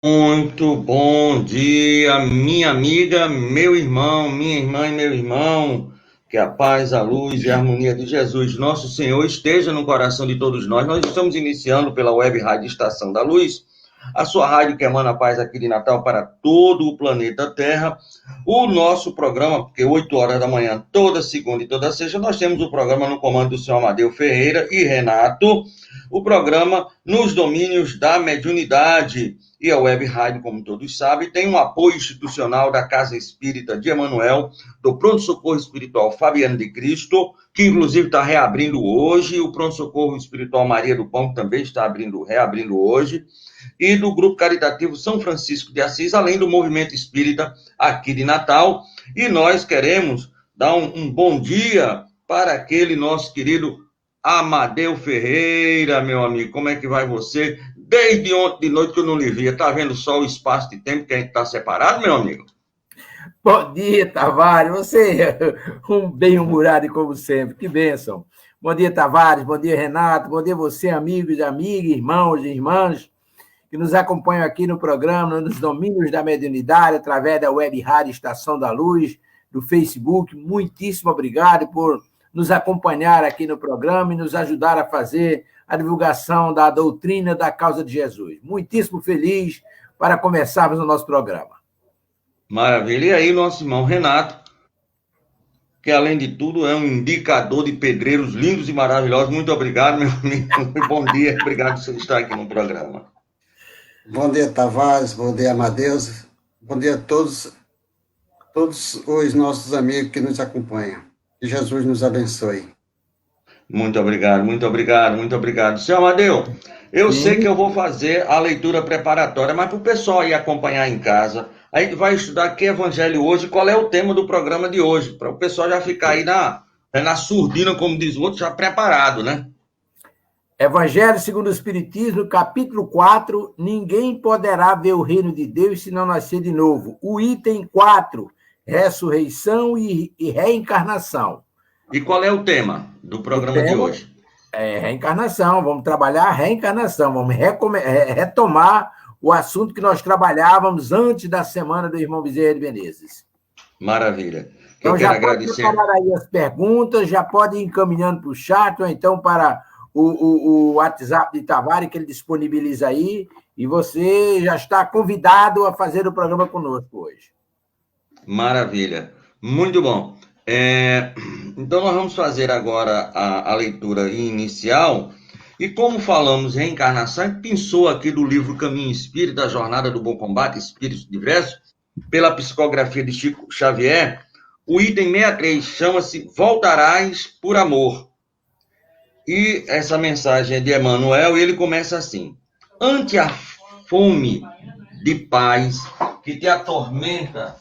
Muito bom dia, minha amiga, meu irmão, minha irmã e meu irmão. Que a paz, a luz e a harmonia de Jesus, nosso Senhor, esteja no coração de todos nós. Nós estamos iniciando pela Web Rádio Estação da Luz, a sua rádio que emana a paz aqui de Natal para todo o planeta Terra. O nosso programa, porque 8 horas da manhã, toda segunda e toda sexta, nós temos o programa no comando do senhor Amadeu Ferreira e Renato, o programa nos domínios da mediunidade. E a Web Rádio, como todos sabem, tem um apoio institucional da Casa Espírita de Emanuel, do Pronto Socorro Espiritual Fabiano de Cristo, que inclusive está reabrindo hoje, o Pronto Socorro Espiritual Maria do Pão também está reabrindo hoje, e do Grupo Caritativo São Francisco de Assis, além do Movimento Espírita aqui de Natal. E nós queremos dar um bom dia para aquele nosso querido Amadeu Ferreira, meu amigo. Como é que vai você? Desde ontem de noite que eu não lhe via. Tá vendo só o espaço de tempo que a gente está separado, meu amigo? Bom dia, Tavares. Você é um bem-humorado como sempre. Que bênção. Bom dia, Tavares. Bom dia, Renato. Bom dia, você, amigos e amigas, irmãos e irmãs que nos acompanham aqui no programa, nos domínios da mediunidade, através da Web Rádio Estação da Luz, do Facebook. Muitíssimo obrigado por nos acompanhar aqui no programa e nos ajudar a fazer a divulgação da doutrina da causa de Jesus. Muitíssimo feliz para começarmos o nosso programa. Maravilha. E aí, nosso irmão Renato, que além de tudo é um indicador de pedreiros lindos e maravilhosos. Muito obrigado, meu amigo. Bom dia. Obrigado por você estar aqui no programa. Bom dia, Tavares. Bom dia, Amadeus. Bom dia a todos os nossos amigos que nos acompanham. Que Jesus nos abençoe. Muito obrigado, muito obrigado, muito obrigado. Senhor Amadeu, eu sei que eu vou fazer a leitura preparatória, mas para o pessoal ir acompanhar em casa, a gente vai estudar que evangelho hoje, qual é o tema do programa de hoje, para o pessoal já ficar aí na surdina, como diz o outro, já preparado, né? Evangelho segundo o Espiritismo, capítulo 4, ninguém poderá ver o reino de Deus se não nascer de novo. O item 4, ressurreição e reencarnação. E qual é o tema do programa de hoje? É reencarnação, vamos trabalhar a reencarnação, vamos retomar o assunto que nós trabalhávamos antes da semana do irmão Bezerra de Menezes. Maravilha. Então já pode preparar aí as perguntas, já pode ir encaminhando para o chat, ou então para o WhatsApp de Tavares, que ele disponibiliza aí, e você já está convidado a fazer o programa conosco hoje. Maravilha. Muito bom. Então, nós vamos fazer agora a leitura inicial. E como falamos em reencarnação, a gente pensou aqui do livro Caminho Espírita, a Jornada do Bom Combate, Espíritos Diversos, pela psicografia de Chico Xavier, o item 63 chama-se Voltarás por Amor. E essa mensagem é de Emmanuel, e ele começa assim: ante a fome de paz que te atormenta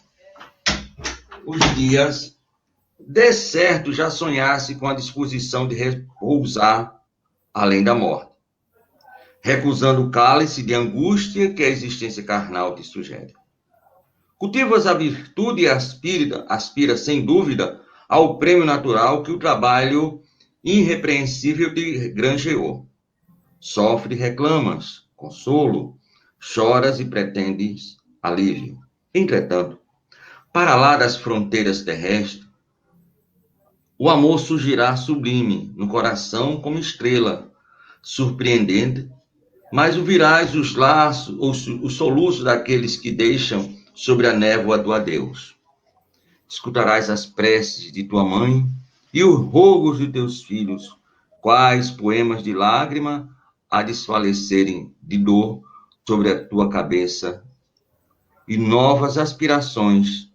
os dias, de certo já sonhasse com a disposição de repousar além da morte, recusando o cálice de angústia que a existência carnal te sugere. Cultivas a virtude e aspira sem dúvida ao prêmio natural que o trabalho irrepreensível te granjeou. Sofre e reclamas, consolo, choras e pretendes alívio. Entretanto, para lá das fronteiras terrestres, o amor surgirá sublime no coração como estrela, surpreendente, mas ouvirás os laços, os soluços daqueles que deixam sobre a névoa do adeus. Escutarás as preces de tua mãe e os rogos de teus filhos, quais poemas de lágrima a desfalecerem de dor sobre a tua cabeça, e novas aspirações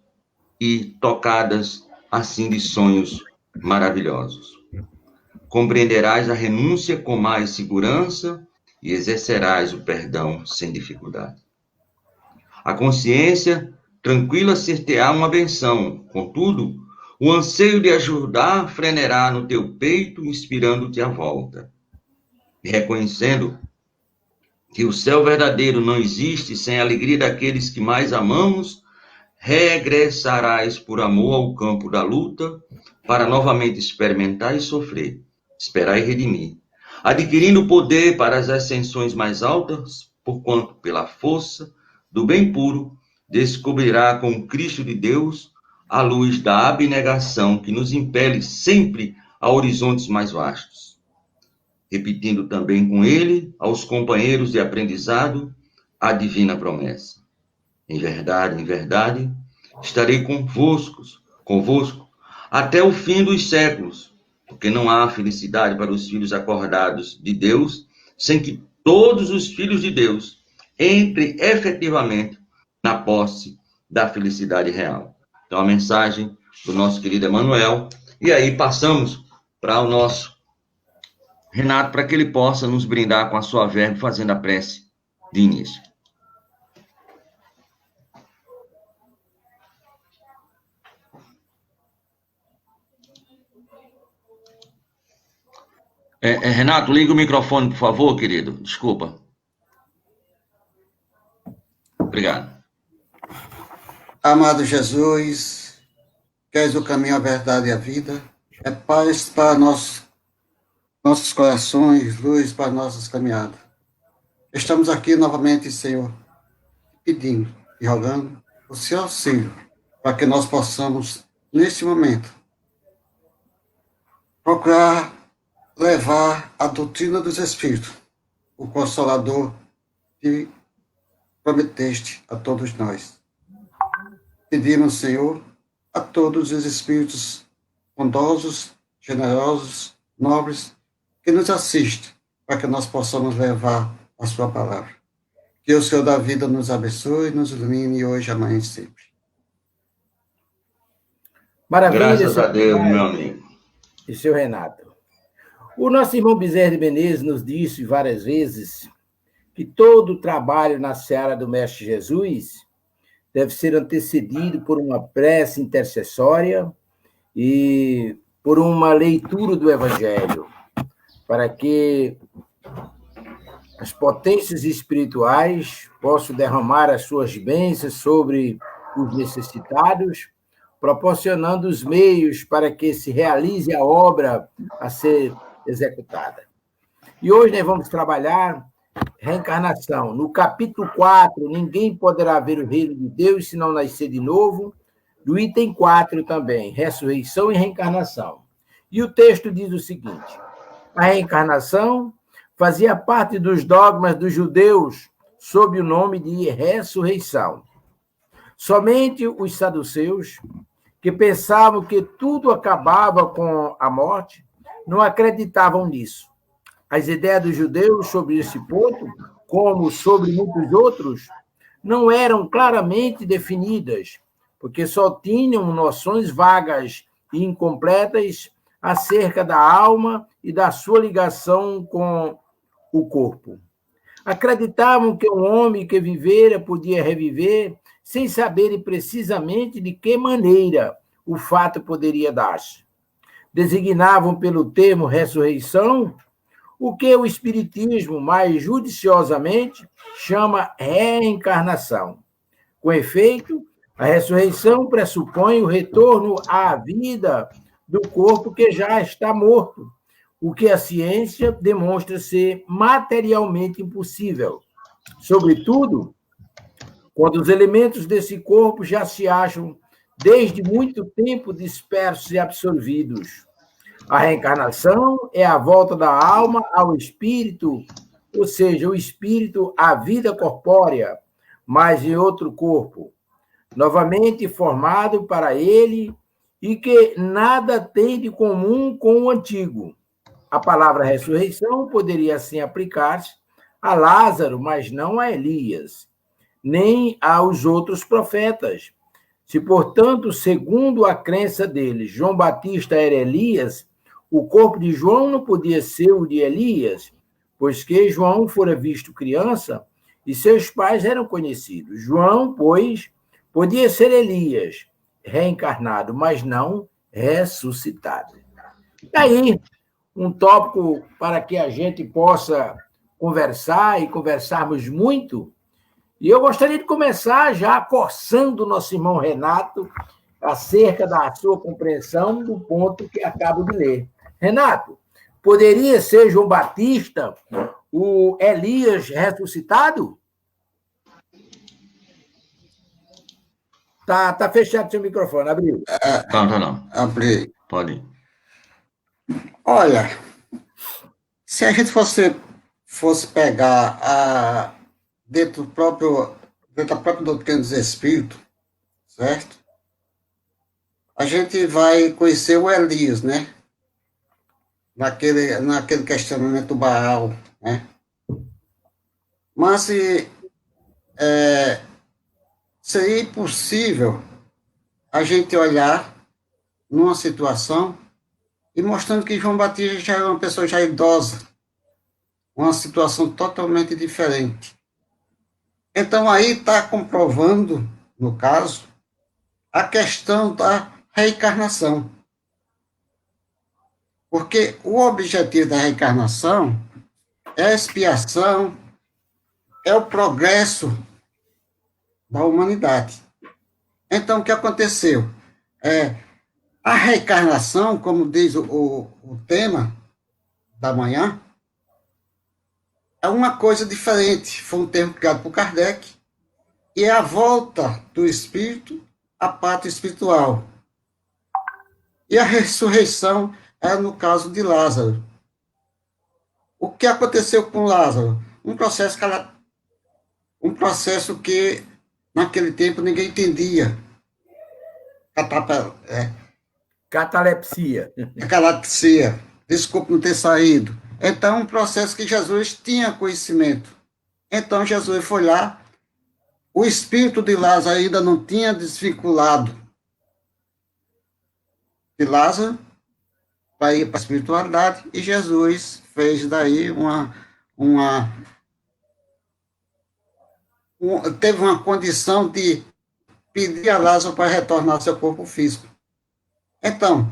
e tocadas assim de sonhos maravilhosos. Compreenderás a renúncia com mais segurança e exercerás o perdão sem dificuldade. A consciência tranquila ser-te-á uma benção, contudo, o anseio de ajudar frenerá no teu peito, inspirando-te a volta. E reconhecendo que o céu verdadeiro não existe sem a alegria daqueles que mais amamos, regressarás por amor ao campo da luta, para novamente experimentar e sofrer, esperar e redimir, adquirindo poder para as ascensões mais altas, porquanto pela força do bem puro, descobrirá com Cristo de Deus a luz da abnegação que nos impele sempre a horizontes mais vastos. Repetindo também com ele, aos companheiros de aprendizado, a divina promessa. Em verdade, estarei convosco até o fim dos séculos, porque não há felicidade para os filhos acordados de Deus, sem que todos os filhos de Deus entrem efetivamente na posse da felicidade real. Então, a mensagem do nosso querido Emanuel. E aí passamos para o nosso Renato, para que ele possa nos brindar com a sua verba, fazendo a prece de início. Renato, liga o microfone, por favor, querido. Desculpa. Obrigado. Amado Jesus, que és o caminho, a verdade e a vida, é paz para nossos corações, luz para nossas caminhadas. Estamos aqui novamente, Senhor, pedindo e rogando o seu auxílio para que nós possamos, neste momento, procurar levar a doutrina dos Espíritos, o Consolador que prometeste a todos nós. Pedimos, Senhor, a todos os Espíritos bondosos, generosos, nobres, que nos assistem, para que nós possamos levar a sua palavra. Que o Senhor da vida nos abençoe, nos ilumine hoje, amanhã e sempre. Maravilha. Graças a Deus, meu amigo. E seu Renato. O nosso irmão Bezerra de Menezes nos disse várias vezes que todo trabalho na seara do Mestre Jesus deve ser antecedido por uma prece intercessória e por uma leitura do Evangelho, para que as potências espirituais possam derramar as suas bênçãos sobre os necessitados, proporcionando os meios para que se realize a obra a ser executada. E hoje nós vamos trabalhar reencarnação. No capítulo 4, ninguém poderá ver o reino de Deus se não nascer de novo. Do item 4 também, ressurreição e reencarnação. E o texto diz o seguinte: a reencarnação fazia parte dos dogmas dos judeus sob o nome de ressurreição. Somente os saduceus, que pensavam que tudo acabava com a morte, não acreditavam nisso. As ideias dos judeus sobre esse ponto, como sobre muitos outros, não eram claramente definidas, porque só tinham noções vagas e incompletas acerca da alma e da sua ligação com o corpo. Acreditavam que um homem que vivera podia reviver, sem saberem precisamente de que maneira o fato poderia dar-se. Designavam pelo termo ressurreição o que o Espiritismo, mais judiciosamente, chama reencarnação. Com efeito, a ressurreição pressupõe o retorno à vida do corpo que já está morto, o que a ciência demonstra ser materialmente impossível. Sobretudo, quando os elementos desse corpo já se acham desde muito tempo dispersos e absorvidos. A reencarnação é a volta da alma ao espírito, ou seja, o espírito à vida corpórea, mas em outro corpo, novamente formado para ele e que nada tem de comum com o antigo. A palavra ressurreição poderia assim aplicar-se a Lázaro, mas não a Elias, nem aos outros profetas. Se, portanto, segundo a crença deles, João Batista era Elias, o corpo de João não podia ser o de Elias, pois que João fora visto criança e seus pais eram conhecidos. João, pois, podia ser Elias, reencarnado, mas não ressuscitado. Daí, um tópico para que a gente possa conversar e conversarmos muito. E eu gostaria de começar já coçando o nosso irmão Renato acerca da sua compreensão do ponto que acabo de ler. Renato, poderia ser João Batista o Elias ressuscitado? Tá fechado seu microfone, abriu. Não. Abri. Pode ir. Olha, se a gente fosse pegar dentro da própria doutrina dos Espíritos, certo? A gente vai conhecer o Elias, né? Naquele questionamento do Baal, né? Mas seria impossível a gente olhar numa situação e mostrando que João Batista já é uma pessoa já idosa, uma situação totalmente diferente. Então, aí está comprovando, no caso, a questão da reencarnação. Porque o objetivo da reencarnação é a expiação, é o progresso da humanidade. Então, o que aconteceu? A reencarnação, como diz o tema da manhã, é uma coisa diferente. Foi um termo criado por Kardec, e é a volta do espírito à pátria espiritual. E a ressurreição é no caso de Lázaro. O que aconteceu com Lázaro? Um processo que naquele tempo ninguém entendia. Catalepsia. Catalepsia. Desculpe não ter saído. Então, um processo que Jesus tinha conhecimento. Então, Jesus foi lá. O espírito de Lázaro ainda não tinha desvinculado de Lázaro para ir para a espiritualidade, e Jesus fez daí teve uma condição de pedir a Lázaro para retornar ao seu corpo físico. Então,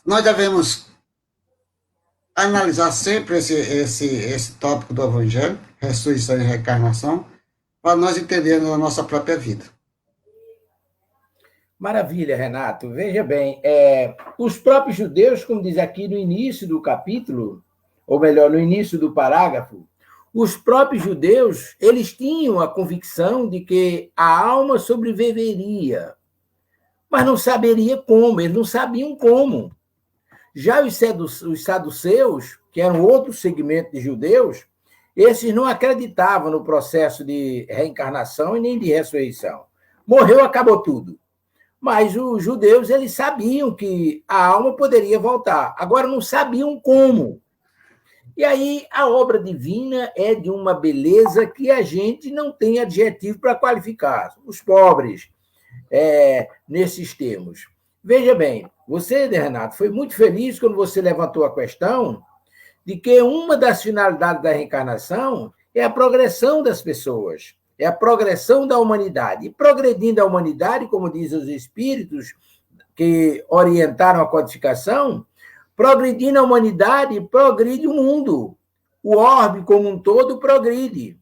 nós devemos analisar sempre esse tópico do Evangelho, ressurreição e reencarnação, para nós entendermos a nossa própria vida. Maravilha, Renato. Veja bem, os próprios judeus, como diz aqui no início do capítulo, ou melhor, no início do parágrafo, os próprios judeus, eles tinham a convicção de que a alma sobreviveria, mas não saberia como, eles não sabiam como. Já os saduceus, que eram outro segmento de judeus, esses não acreditavam no processo de reencarnação e nem de ressurreição. Morreu, acabou tudo. Mas os judeus, eles sabiam que a alma poderia voltar. Agora, não sabiam como. E aí, a obra divina é de uma beleza que a gente não tem adjetivo para qualificar. Os pobres, nesses termos. Veja bem, você, Renato, foi muito feliz quando você levantou a questão de que uma das finalidades da reencarnação é a progressão das pessoas. É a progressão da humanidade. E progredindo a humanidade, como dizem os espíritos que orientaram a codificação, progredindo a humanidade, progride o mundo. O orbe como um todo progride.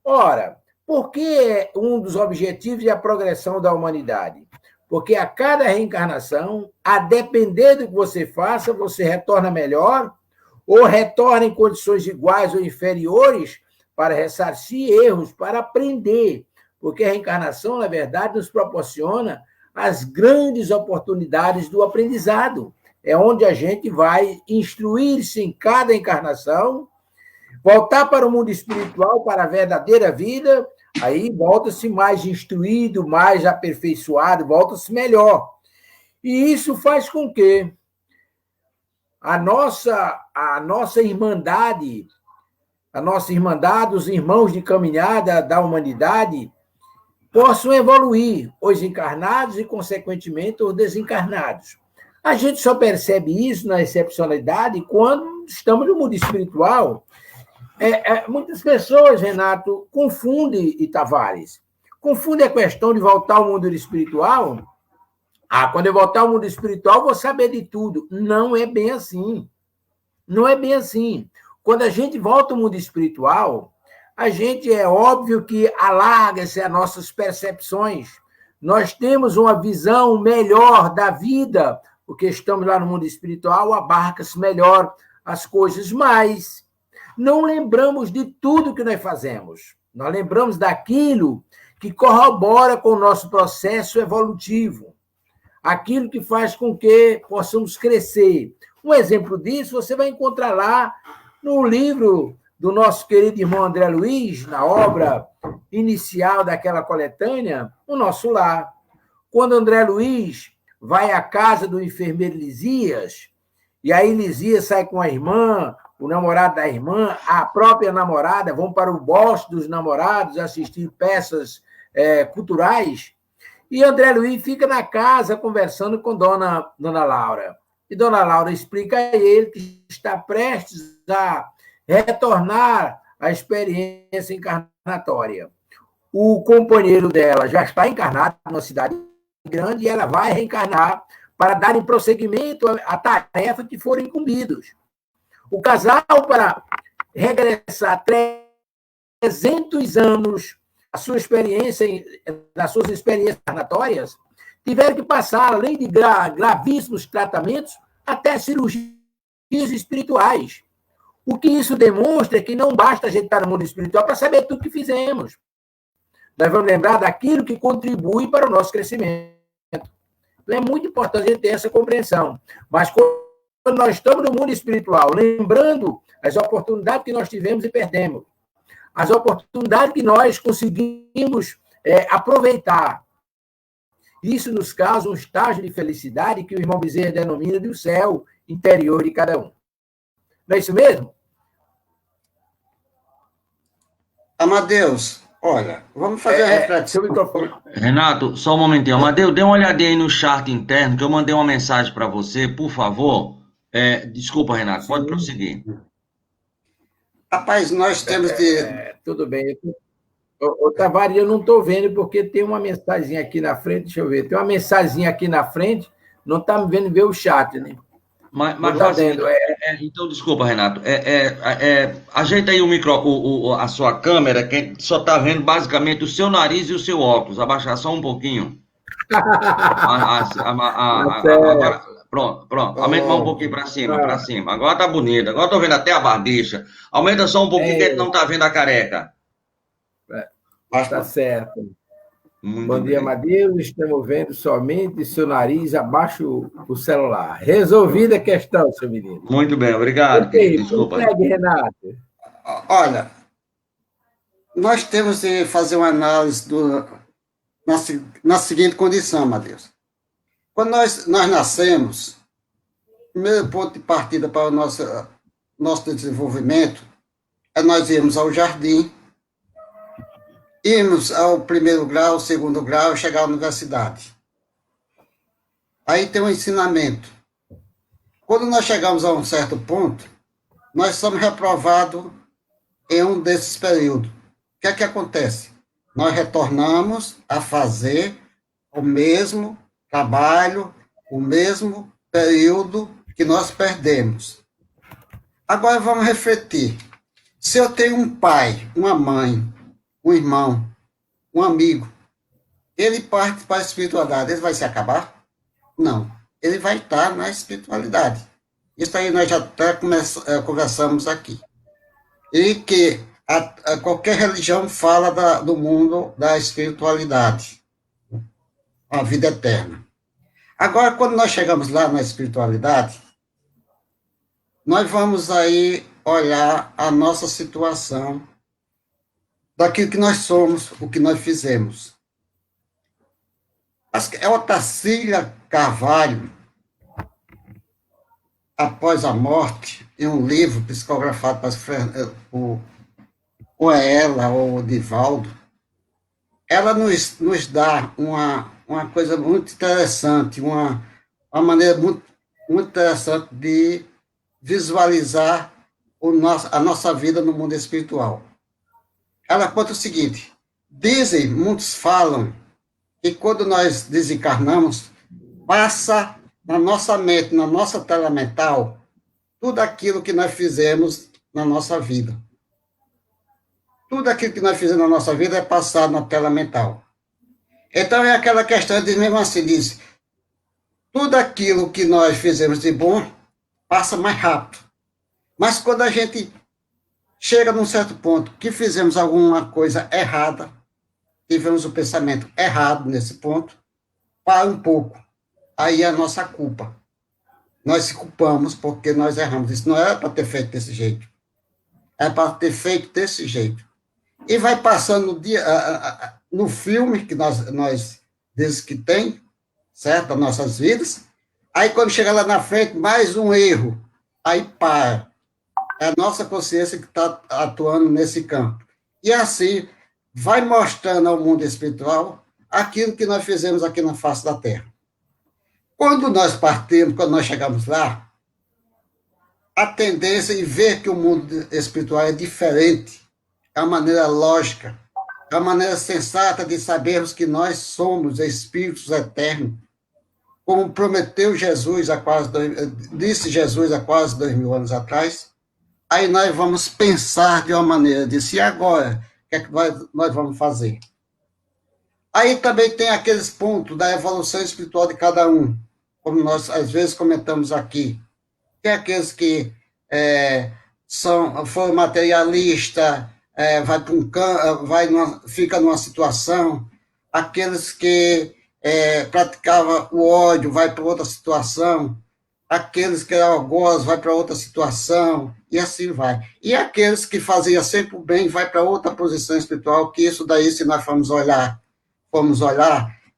Ora, por que um dos objetivos é a progressão da humanidade? Porque a cada reencarnação, a depender do que você faça, você retorna melhor ou retorna em condições iguais ou inferiores para ressarcir erros, para aprender, porque a reencarnação, na verdade, nos proporciona as grandes oportunidades do aprendizado. É onde a gente vai instruir-se em cada encarnação, voltar para o mundo espiritual, para a verdadeira vida, aí volta-se mais instruído, mais aperfeiçoado, volta-se melhor. E isso faz com que a nossa irmandade, os irmãos de caminhada da humanidade, possam evoluir, os encarnados e, consequentemente, os desencarnados. A gente só percebe isso na excepcionalidade quando estamos no mundo espiritual. Muitas pessoas, Renato, confundem, e Tavares, confundem a questão de voltar ao mundo espiritual. Quando eu voltar ao mundo espiritual, vou saber de tudo. Não é bem assim. Não é bem assim. Quando a gente volta ao mundo espiritual, a gente, é óbvio que alarga-se as nossas percepções. Nós temos uma visão melhor da vida, porque estamos lá no mundo espiritual, abarca-se melhor as coisas, mas não lembramos de tudo que nós fazemos. Nós lembramos daquilo que corrobora com o nosso processo evolutivo, aquilo que faz com que possamos crescer. Um exemplo disso você vai encontrar lá no livro do nosso querido irmão André Luiz, na obra inicial daquela coletânea, O Nosso Lar. Quando André Luiz vai à casa do enfermeiro Lisias, e aí Lisias sai com a irmã, o namorado da irmã, a própria namorada, vão para o bosque dos namorados assistir peças culturais, e André Luiz fica na casa conversando com Dona Laura. E Dona Laura explica a ele que está prestes a retornar à experiência encarnatória. O companheiro dela já está encarnado numa cidade grande e ela vai reencarnar para darem prosseguimento à tarefa que foram incumbidos. O casal, para regressar 300 anos a sua experiência, nas suas experiências encarnatórias, tiveram que passar, além de gravíssimos tratamentos, até cirurgias espirituais. O que isso demonstra é que não basta a gente estar no mundo espiritual para saber tudo que fizemos. Nós vamos lembrar daquilo que contribui para o nosso crescimento. Então, é muito importante a gente ter essa compreensão. Mas quando nós estamos no mundo espiritual, lembrando as oportunidades que nós tivemos e perdemos, as oportunidades que nós conseguimos aproveitar. Isso nos causa um estágio de felicidade que o irmão Bezerra denomina de o céu interior de cada um. Não é isso mesmo? Amadeus, olha, vamos fazer a reflexão. Renato, só um momentinho. Amadeus, dê uma olhadinha aí no chat interno, que eu mandei uma mensagem para você, por favor. Desculpa, Renato, pode prosseguir. Rapaz, nós temos de... Tudo bem. Tavares, eu não estou vendo, porque tem uma mensagem aqui na frente, deixa eu ver. Tem uma mensagem aqui na frente, não está me vendo ver o chat, né? Mas tá vendo, então, desculpa, Renato. Ajeita aí a sua câmera, que só está vendo basicamente o seu nariz e o seu óculos. Abaixar só um pouquinho. Agora, pronto. Aumenta mais um pouquinho para cima. Agora tá bonito. Agora tô vendo até a barbicha. Aumenta só um pouquinho, que ele não tá vendo a careca. Tá certo. Bom dia, Amadeus. Estamos vendo somente seu nariz abaixo do celular. Resolvida a questão, seu menino. Muito bem, obrigado. Desculpa. Consegue, Renato? Olha, nós temos de fazer uma análise na seguinte condição, Amadeus. Quando nós nascemos, o primeiro ponto de partida para o nosso desenvolvimento é nós irmos ao jardim, irmos ao primeiro grau, segundo grau, chegar à universidade. Aí tem um ensinamento. Quando nós chegamos a um certo ponto, nós somos reprovados em um desses períodos. O que é que acontece? Nós retornamos a fazer o mesmo trabalho, o mesmo período que nós perdemos. Agora vamos refletir. Se eu tenho um pai, uma mãe, um irmão, um amigo, ele parte para a espiritualidade, ele vai se acabar? Não. Ele vai estar na espiritualidade. Isso aí nós já até conversamos aqui. E que qualquer religião fala do mundo da espiritualidade, a vida eterna. Agora, quando nós chegamos lá na espiritualidade, nós vamos aí olhar a nossa situação, daquilo que nós somos, o que nós fizemos. É Otacília Carvalho, após a morte, em um livro psicografado ou ela, ou o Divaldo, ela nos dá uma coisa muito interessante, uma maneira muito, muito interessante de visualizar a nossa vida no mundo espiritual. Ela conta o seguinte: muitos falam que quando nós desencarnamos, passa na nossa mente, na nossa tela mental, tudo aquilo que nós fizemos na nossa vida. Tudo aquilo que nós fizemos na nossa vida é passado na tela mental. Então é aquela questão de mesmo assim, diz, tudo aquilo que nós fizemos de bom passa mais rápido. Mas quando a gente chega num certo ponto que fizemos alguma coisa errada, tivemos o pensamento errado nesse ponto, para um pouco. Aí é a nossa culpa. Nós se culpamos porque nós erramos. Isso não era para ter feito desse jeito. É para ter feito desse jeito. E vai passando no filme que nós dizes que tem, certo? As nossas vidas. Aí, quando chega lá na frente, mais um erro. Aí para. É a nossa consciência que está atuando nesse campo. E assim, vai mostrando ao mundo espiritual aquilo que nós fizemos aqui na face da Terra. Quando nós partimos, quando nós chegamos lá, a tendência em ver que o mundo espiritual é diferente, é uma maneira lógica, é uma maneira sensata de sabermos que nós somos espíritos eternos, como prometeu Jesus disse Jesus há quase 2000 anos atrás. Aí nós vamos pensar de uma maneira de e agora, o que é que nós vamos fazer? Aí também tem aqueles pontos da evolução espiritual de cada um, como nós às vezes comentamos aqui. Tem aqueles que foram materialistas, vai para um campo, fica numa situação, aqueles que praticavam o ódio, vai para outra situação, aqueles que eram algozes, vai para outra situação, e assim vai. E aqueles que faziam sempre o bem, vai para outra posição espiritual, que isso daí, se nós formos olhar,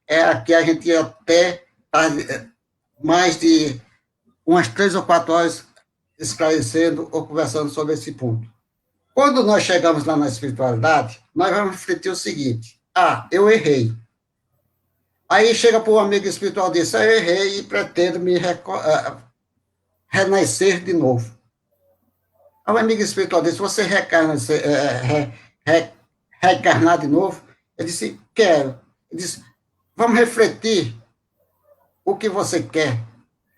é aqui a gente ia até mais de umas 3 ou 4 horas esclarecendo ou conversando sobre esse ponto. Quando nós chegamos lá na espiritualidade, nós vamos refletir o seguinte: eu errei. Aí chega para o amigo espiritual e diz: eu errei e pretendo me renascer de novo. Aí o amigo espiritual diz: você reencarnar de novo? Ele disse: quero. Ele disse: vamos refletir o que você quer.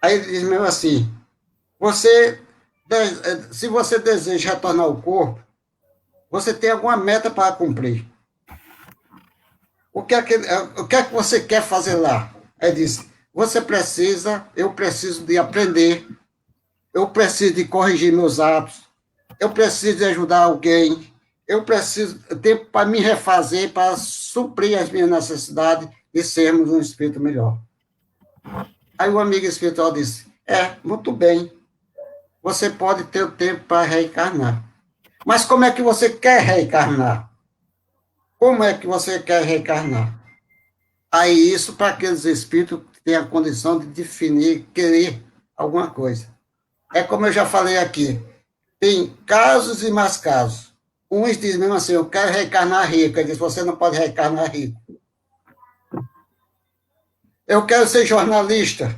Aí ele diz mesmo assim: se você deseja retornar ao corpo, você tem alguma meta para cumprir. O que é que você quer fazer lá? Aí diz: eu preciso de aprender, eu preciso de corrigir meus atos, eu preciso de ajudar alguém, eu preciso de tempo para me refazer, para suprir as minhas necessidades de sermos um espírito melhor. Aí o amigo espiritual disse: muito bem, você pode ter o tempo para reencarnar. Mas como é que você quer reencarnar? Como é que você quer reencarnar? Aí isso para aqueles espíritos que têm a condição de definir, querer alguma coisa. É como eu já falei aqui, tem casos e mais casos. Uns dizem mesmo assim: eu quero reencarnar rico. Ele diz: você não pode reencarnar rico. Eu quero ser jornalista.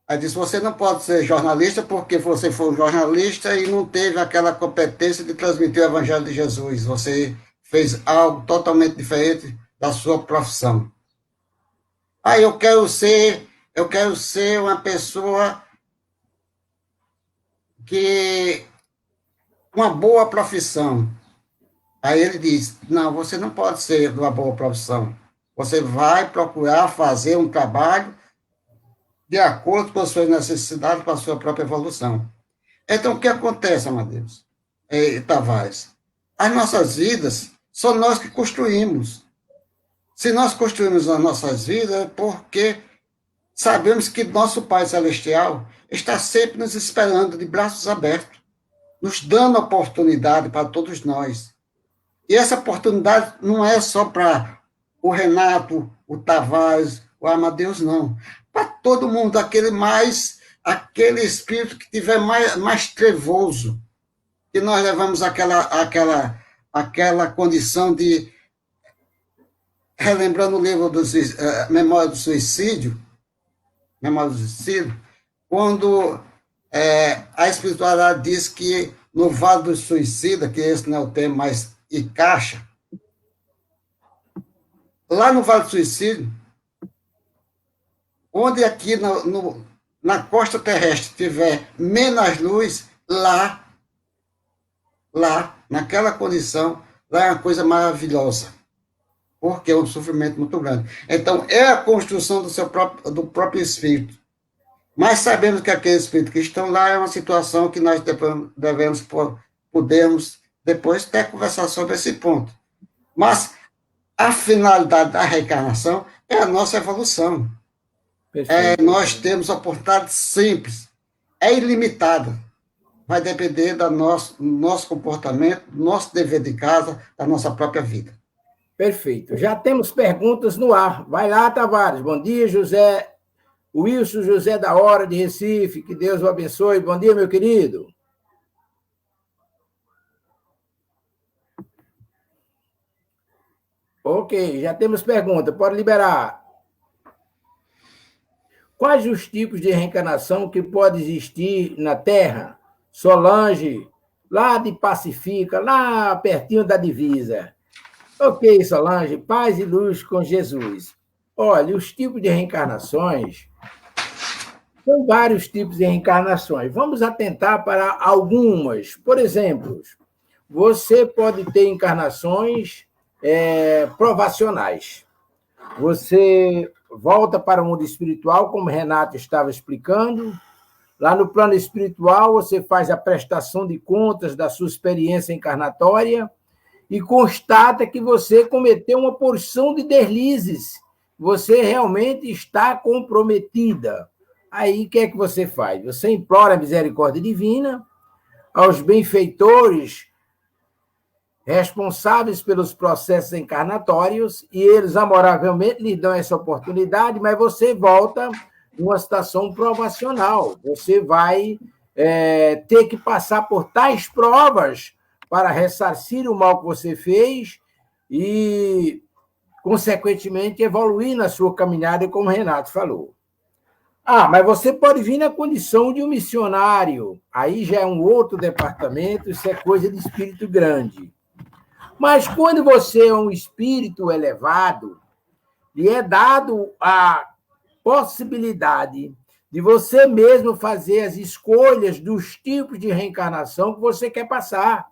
Aí diz: você não pode ser jornalista porque você foi um jornalista e não teve aquela competência de transmitir o evangelho de Jesus. Você fez algo totalmente diferente da sua profissão. Aí eu quero ser uma pessoa que uma boa profissão. Aí ele diz: não, você não pode ser de uma boa profissão. Você vai procurar fazer um trabalho de acordo com as suas necessidades, com a sua própria evolução. Então, o que acontece, Amadeus Tavares? As nossas vidas são nós que construímos. Se nós construímos as nossas vidas, é porque sabemos que nosso Pai Celestial está sempre nos esperando de braços abertos, nos dando oportunidade para todos nós. E essa oportunidade não é só para o Renato, o Tavares, o Amadeus, não. Para todo mundo, aquele espírito que tiver mais trevoso, que nós levamos aquela condição de, relembrando o livro Memória do Suicídio, quando a espiritualidade diz que no Vale do Suicida, que esse não é o termo, mas encaixa, lá no Vale do Suicídio, onde aqui na costa terrestre tiver menos luz, lá, naquela condição, lá é uma coisa maravilhosa, porque é um sofrimento muito grande. Então, é a construção do próprio espírito. Mas sabemos que aqueles espíritos que estão lá é uma situação que nós devemos, por podemos depois até conversar sobre esse ponto. Mas a finalidade da reencarnação é a nossa evolução. Nós temos oportunidades simples, é ilimitada. Vai depender do nosso comportamento, do nosso dever de casa, da nossa própria vida. Perfeito. Já temos perguntas no ar. Vai lá, Tavares. Bom dia, José. Wilson José da Hora, de Recife. Que Deus o abençoe. Bom dia, meu querido. Ok, já temos pergunta. Pode liberar. Quais os tipos de reencarnação que pode existir na Terra? Solange, lá de Pacifica, lá pertinho da divisa. Ok, Solange, paz e luz com Jesus. Olha, os tipos de reencarnações, são vários tipos de reencarnações. Vamos atentar para algumas. Por exemplo, você pode ter encarnações provacionais. Você volta para o mundo espiritual, como Renato estava explicando. Lá no plano espiritual, você faz a prestação de contas da sua experiência encarnatória e constata que você cometeu uma porção de deslizes. Você realmente está comprometida. Aí, o que é que você faz? Você implora a misericórdia divina aos benfeitores responsáveis pelos processos encarnatórios, e eles amoravelmente lhe dão essa oportunidade, mas você volta numa situação provacional. Você vai ter que passar por tais provas para ressarcir o mal que você fez e, consequentemente, evoluir na sua caminhada, como o Renato falou. Mas você pode vir na condição de um missionário. Aí já é um outro departamento, isso é coisa de espírito grande. Mas quando você é um espírito elevado, lhe é dado a possibilidade de você mesmo fazer as escolhas dos tipos de reencarnação que você quer passar.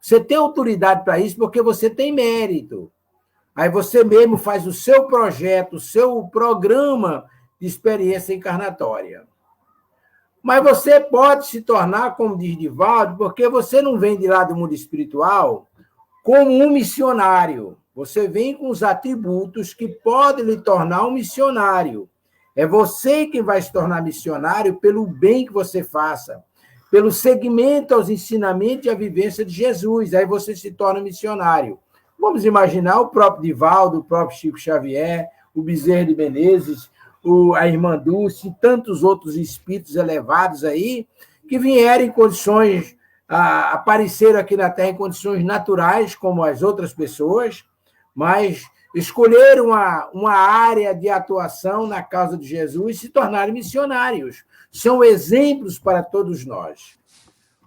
Você tem autoridade para isso porque você tem mérito. Aí você mesmo faz o seu projeto, o seu programa de experiência encarnatória. Mas você pode se tornar, como diz Divaldo, porque você não vem de lá do mundo espiritual como um missionário. Você vem com os atributos que podem lhe tornar um missionário. É você quem vai se tornar missionário pelo bem que você faça, pelo seguimento aos ensinamentos e à vivência de Jesus. Aí você se torna missionário. Vamos imaginar o próprio Divaldo, o próprio Chico Xavier, o Bezerra de Menezes, a irmã Dulce, e tantos outros espíritos elevados aí, que vieram em condições, apareceram aqui na Terra em condições naturais, como as outras pessoas, mas escolheram uma área de atuação na causa de Jesus e se tornaram missionários. São exemplos para todos nós.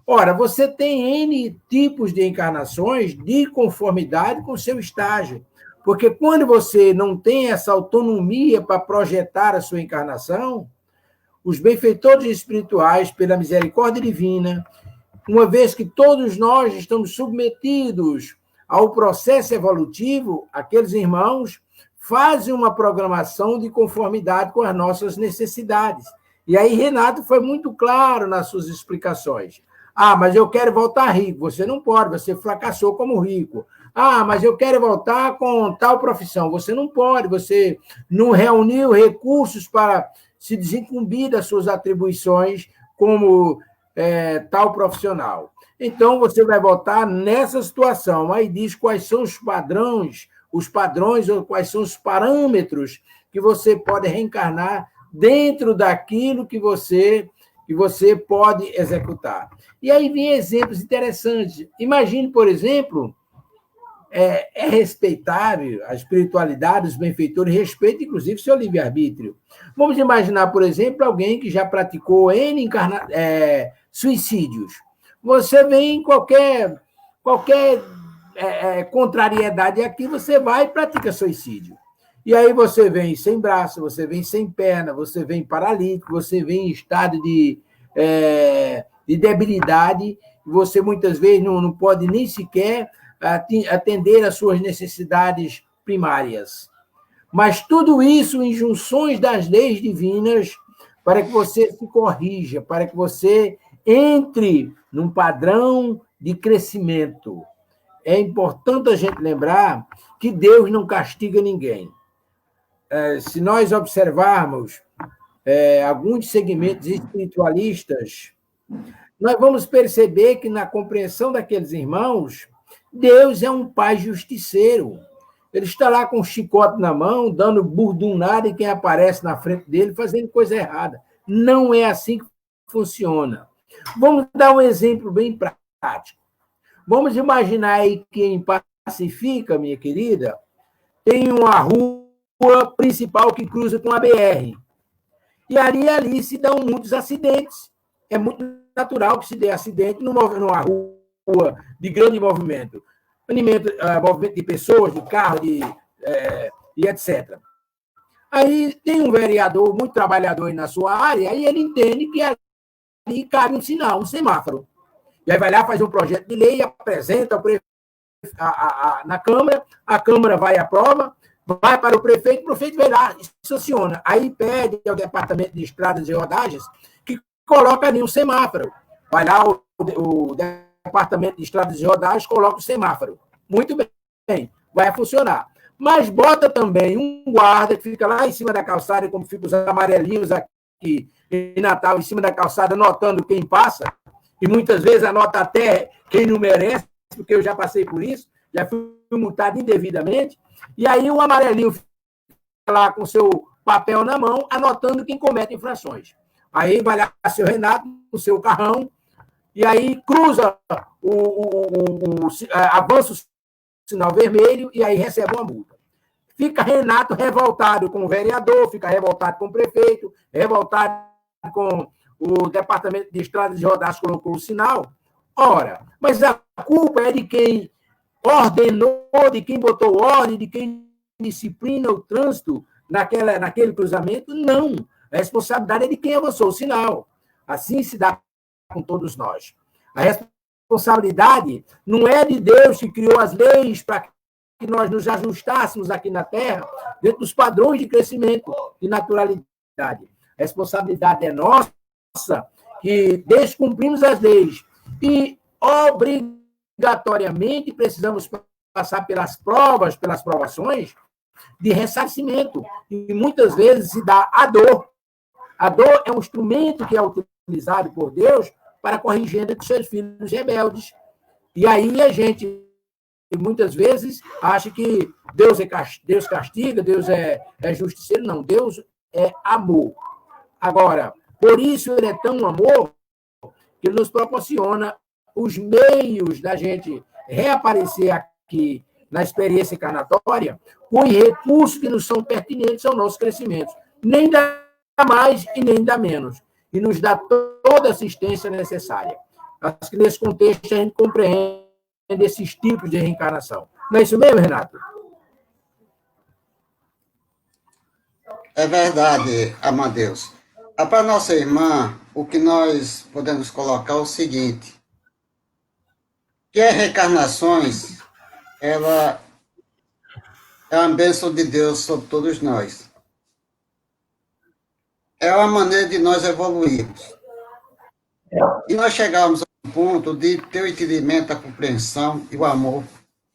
Ora, você tem N tipos de encarnações de conformidade com o seu estágio, porque quando você não tem essa autonomia para projetar a sua encarnação, os benfeitores espirituais, pela misericórdia divina, uma vez que todos nós estamos submetidos ao processo evolutivo, aqueles irmãos fazem uma programação de conformidade com as nossas necessidades. E aí Renato foi muito claro nas suas explicações. Mas eu quero voltar rico. Você não pode, você fracassou como rico. Mas eu quero voltar com tal profissão. Você não pode, você não reuniu recursos para se desincumbir das suas atribuições como tal profissional. Então, você vai voltar nessa situação. Aí diz quais são os padrões ou quais são os parâmetros que você pode reencarnar dentro daquilo que você pode executar. E aí vem exemplos interessantes. Imagine, por exemplo, é respeitável a espiritualidade, os benfeitores respeitam, inclusive, seu livre-arbítrio. Vamos imaginar, por exemplo, alguém que já praticou N suicídios. Você vem em qualquer contrariedade aqui, você vai e pratica suicídio. E aí você vem sem braço, você vem sem perna, você vem paralítico, você vem em estado de debilidade, você muitas vezes não pode nem sequer atender às suas necessidades primárias. Mas tudo isso em junções das leis divinas para que você se corrija, para que você entre num padrão de crescimento. É importante a gente lembrar que Deus não castiga ninguém. Se nós observarmos alguns segmentos espiritualistas, nós vamos perceber que, na compreensão daqueles irmãos, Deus é um pai justiceiro. Ele está lá com o chicote na mão, dando burdunada em quem aparece na frente dele, fazendo coisa errada. Não é assim que funciona. Vamos dar um exemplo bem prático. Vamos imaginar aí que em Pacifica, minha querida, tem uma rua principal que cruza com a BR. E ali se dão muitos acidentes. É muito natural que se dê acidente numa rua de grande movimento. Movimento de pessoas, de carro, e etc. Aí tem um vereador, muito trabalhador aí na sua área, e ele entende que ali cabe um sinal, um semáforo. E aí vai lá, faz um projeto de lei, apresenta na Câmara, a Câmara vai à prova, vai para o prefeito vai lá e sanciona. Aí pede ao Departamento de Estradas e Rodagens que coloca ali um semáforo. Vai lá o Departamento de Estradas e Rodagens, coloca o semáforo. Muito bem, vai funcionar. Mas bota também um guarda que fica lá em cima da calçada, como ficam os amarelinhos aqui em Natal, em cima da calçada, anotando quem passa, e muitas vezes anota até quem não merece, porque eu já passei por isso, já fui multado indevidamente, e aí o amarelinho fica lá com o seu papel na mão, anotando quem comete infrações. Aí vai lá seu Renato, com o seu carrão, e aí cruza, avança o sinal vermelho, e aí recebe uma multa. Fica Renato revoltado com o vereador, fica revoltado com o prefeito, revoltado com o Departamento de Estradas e Rodagens colocou o sinal. Ora, mas a culpa é de quem ordenou, de quem botou ordem, de quem disciplina o trânsito naquele cruzamento? Não. A responsabilidade é de quem avançou o sinal. Assim se dá com todos nós. A responsabilidade não é de Deus que criou as leis para que nós nos ajustássemos aqui na Terra dentro dos padrões de crescimento e naturalidade. A responsabilidade é nossa, que descumprimos as leis e obrigatoriamente precisamos passar pelas provas, pelas provações de ressarcimento. E muitas vezes se dá a dor. A dor é um instrumento que é utilizado por Deus para corrigir entre seus filhos rebeldes. E aí a gente, muitas vezes, acha que Deus castiga, Deus é justiceiro. Não, Deus é amor. Agora, por isso ele é tão amor que ele nos proporciona os meios da gente reaparecer aqui na experiência encarnatória com recursos que nos são pertinentes ao nosso crescimento. Nem dá mais e nem dá menos. E nos dá toda a assistência necessária. Acho que nesse contexto a gente compreende esses tipos de reencarnação. Não é isso mesmo, Renato? É verdade, Amadeus. Para nossa irmã, o que nós podemos colocar é o seguinte, que as reencarnações, ela é uma bênção de Deus sobre todos nós. É uma maneira de nós evoluirmos. E nós chegarmos ao ponto de ter o entendimento, a compreensão e o amor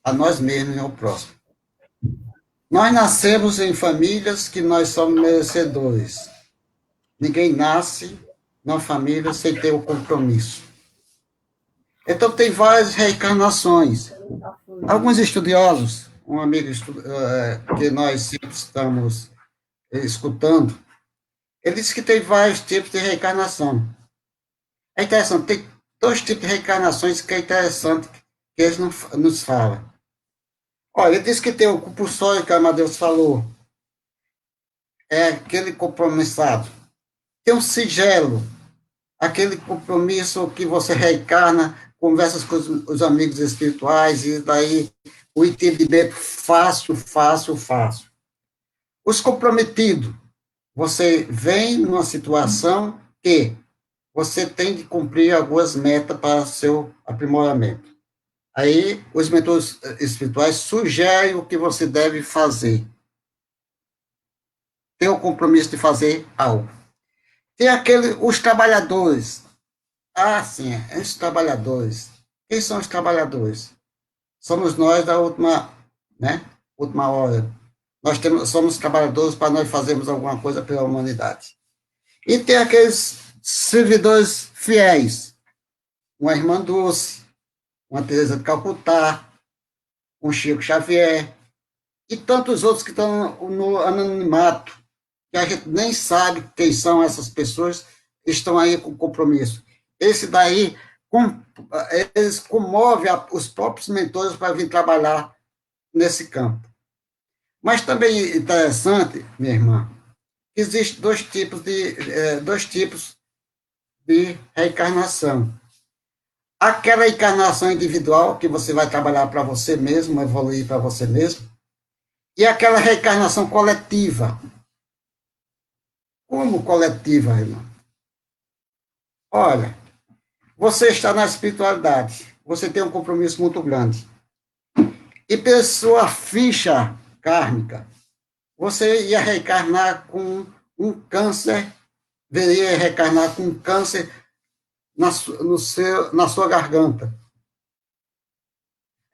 a nós mesmos e ao próximo. Nós nascemos em famílias que nós somos merecedores. Ninguém nasce numa família sem ter o compromisso. Então, tem várias reencarnações. Alguns estudiosos, um amigo que nós sempre estamos escutando, ele disse que tem vários tipos de reencarnação. É interessante, tem 2 tipos de reencarnações que é interessante que eles nos falam. Olha, ele disse que tem o compulsório que a Amadeus falou, é aquele compromissado. Tem um sigilo, aquele compromisso que você reencarna, conversa com os amigos espirituais, e daí o entendimento fácil. Os comprometidos, você vem numa situação que você tem de cumprir algumas metas para seu aprimoramento. Aí, os mentores espirituais sugerem o que você deve fazer. Tem o compromisso de fazer algo. Tem os trabalhadores. Sim, os trabalhadores. Quem são os trabalhadores? Somos nós da última, né? Última hora. Somos trabalhadores para nós fazermos alguma coisa pela humanidade. E tem aqueles servidores fiéis, uma Irmã Dulce, uma Teresa de Calcutá, um Chico Xavier, e tantos outros que estão no anonimato, que a gente nem sabe quem são essas pessoas, estão aí com compromisso. Esse daí, eles comovem os próprios mentores para vir trabalhar nesse campo. Mas também interessante, minha irmã, existem dois tipos de reencarnação. Aquela encarnação individual, que você vai trabalhar para você mesmo, evoluir para você mesmo, e aquela reencarnação coletiva. Como coletiva, irmão? Olha, você está na espiritualidade, você tem um compromisso muito grande. E pela sua ficha kármica, você ia reencarnar com um câncer, viria reencarnar com um câncer na sua garganta.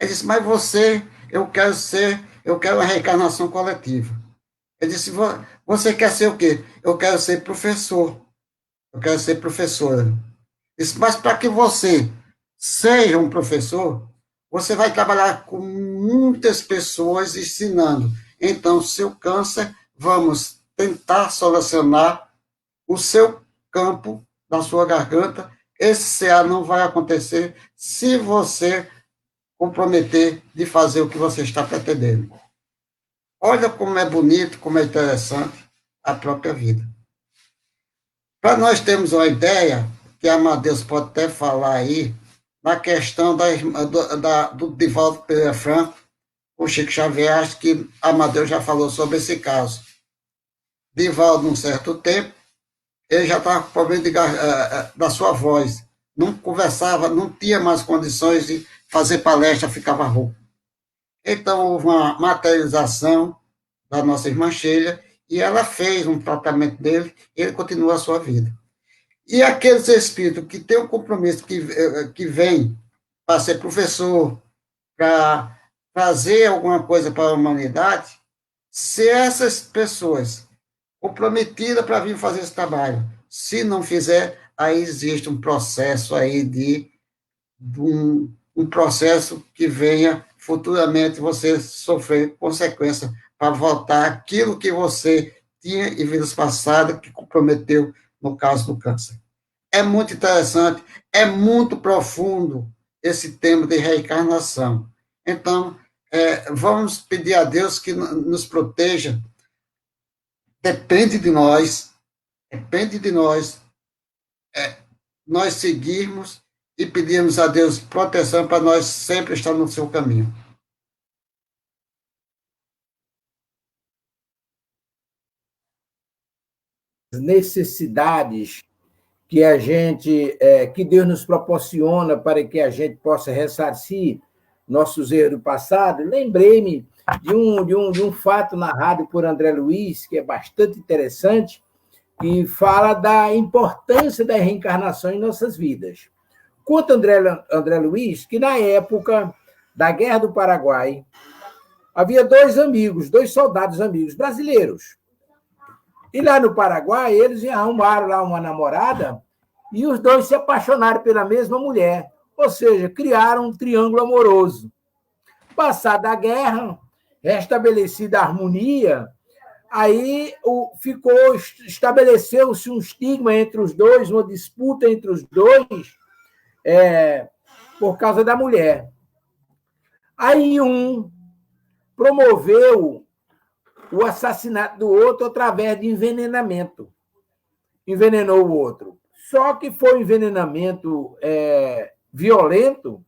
Ele disse, mas eu quero uma reencarnação coletiva. Ele disse, você quer ser o quê? Eu quero ser professor. Eu quero ser professora. Ele disse, mas para que você seja um professor, você vai trabalhar com muitas pessoas ensinando. Então, seu câncer, vamos tentar solucionar o seu campo da sua garganta. Esse CA não vai acontecer se você comprometer de fazer o que você está pretendendo. Olha como é bonito, como é interessante a própria vida. Para nós termos uma ideia, que a Amadeus pode até falar aí, na questão do Divaldo Pereira Franco, o Chico Xavier, acho que a Amadeus já falou sobre esse caso. Divaldo, num certo tempo, ele já estava com problema da sua voz, não conversava, não tinha mais condições de fazer palestra, ficava rouco. Então, houve uma materialização da nossa irmã Sheila, e ela fez um tratamento dele, e ele continua a sua vida. E aqueles espíritos que têm um compromisso, que vêm para ser professor, para fazer alguma coisa para a humanidade, se essas pessoas comprometidas para vir fazer esse trabalho, se não fizer, aí existe um processo aí de um processo que venha futuramente você sofrer consequência para voltar aquilo que você tinha em vidas passadas que comprometeu no caso do câncer. É muito interessante, é muito profundo esse tema de reencarnação. Então, vamos pedir a Deus que nos proteja. Depende de nós nós seguirmos e pedirmos a Deus proteção para nós sempre estar no seu caminho. Necessidades que Deus nos proporciona para que a gente possa ressarcir nossos erros do passado, lembrei-me de um fato narrado por André Luiz, que é bastante interessante, que fala da importância da reencarnação em nossas vidas. Conta André Luiz que, na época da Guerra do Paraguai, havia dois soldados amigos brasileiros. E lá no Paraguai, eles arrumaram lá uma namorada e os dois se apaixonaram pela mesma mulher, ou seja, criaram um triângulo amoroso. Passada a guerra, restabelecida a harmonia, aí estabeleceu-se um estigma entre os dois, uma disputa entre os dois, por causa da mulher. Aí um promoveu o assassinato do outro através de envenenamento. Envenenou o outro. Só que foi um envenenamento violento,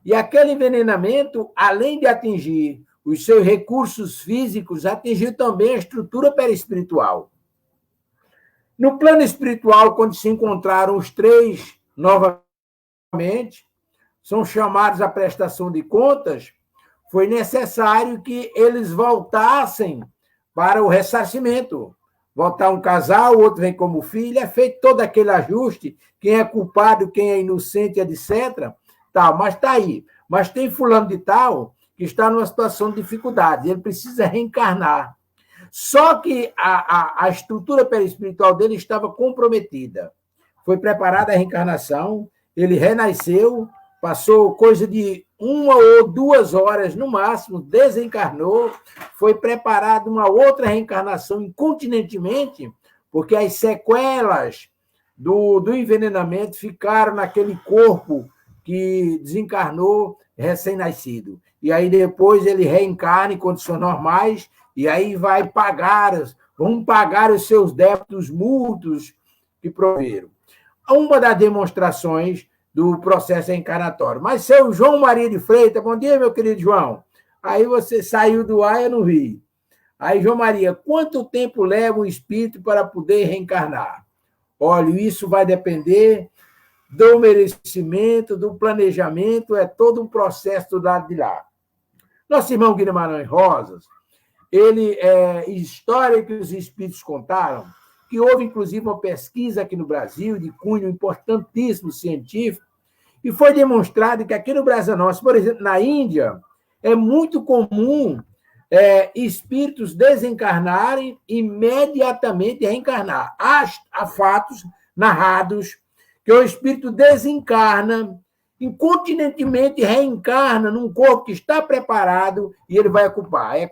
e aquele envenenamento, além de atingir os seus recursos físicos, atingiu também a estrutura perispiritual. No plano espiritual, quando se encontraram os três novamente, são chamados à prestação de contas, foi necessário que eles voltassem para o ressarcimento. Voltar um casal, o outro vem como filho, é feito todo aquele ajuste, quem é culpado, quem é inocente, etc., tal, mas está aí. Mas tem fulano de tal que está numa situação de dificuldade, ele precisa reencarnar. Só que a estrutura perispiritual dele estava comprometida. Foi preparada a reencarnação, ele renasceu, passou coisa de 1 ou 2 horas no máximo, desencarnou, foi preparada uma outra reencarnação incontinentemente, porque as sequelas do envenenamento ficaram naquele corpo que desencarnou recém-nascido. E aí depois ele reencarna em condições normais, e aí vão pagar os seus débitos mútuos que proveram. Uma das demonstrações do processo reencarnatório. Mas, seu João Maria de Freitas, bom dia, meu querido João. Aí você saiu do ar, eu não vi. Aí, João Maria, quanto tempo leva o espírito para poder reencarnar? Olha, isso vai depender do merecimento, do planejamento, é todo um processo do lado de lá. Nosso irmão Guimarães Rosas, história que os espíritos contaram, que houve, inclusive, uma pesquisa aqui no Brasil, de cunho importantíssimo científico, e foi demonstrado que aqui no Brasil nosso, por exemplo, na Índia, é muito comum espíritos desencarnarem imediatamente e reencarnar. Há fatos narrados que o espírito desencarna, incontinentemente reencarna num corpo que está preparado e ele vai ocupar. É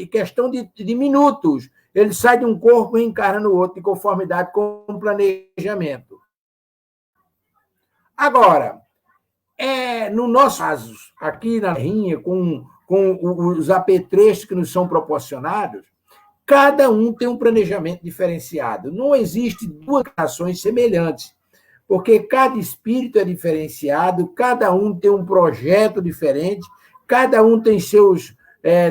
questão de minutos. Ele sai de um corpo e reencarna no outro, em conformidade com o planejamento. Agora, no nosso caso, aqui na Rinha, com os apetrechos que nos são proporcionados, cada um tem um planejamento diferenciado. Não existe duas ações semelhantes, porque cada espírito é diferenciado, cada um tem um projeto diferente, cada um tem seus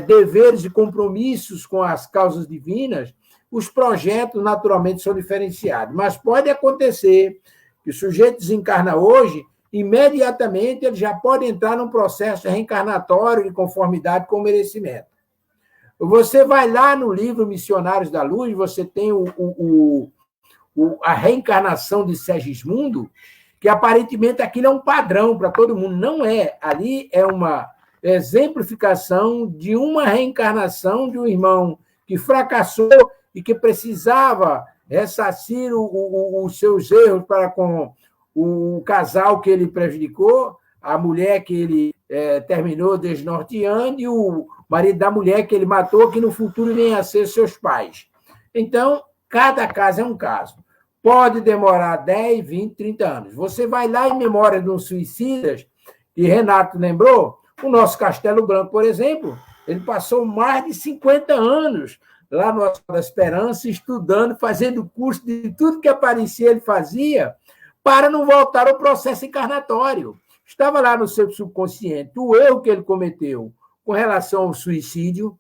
deveres e compromissos com as causas divinas. Os projetos, naturalmente, são diferenciados. Mas pode acontecer que o sujeito desencarna hoje, imediatamente ele já pode entrar num processo reencarnatório de conformidade com o merecimento. Você vai lá no livro Missionários da Luz, você tem a reencarnação de Segismundo, que aparentemente aquilo é um padrão para todo mundo. Não é. Ali é uma exemplificação de uma reencarnação de um irmão que fracassou e que precisava ressarcir os seus erros para com o casal que ele prejudicou, a mulher que ele terminou desnorteando e o marido da mulher que ele matou, que no futuro vem a ser seus pais. Então, cada caso é um caso. Pode demorar 10, 20, 30 anos. Você vai lá em memória de um suicidas, e Renato lembrou, o nosso Castelo Branco, por exemplo, ele passou mais de 50 anos lá no Hospital da Esperança, estudando, fazendo curso de tudo que aparecia, ele fazia, para não voltar ao processo encarnatório. Estava lá no seu subconsciente o erro que ele cometeu com relação ao suicídio.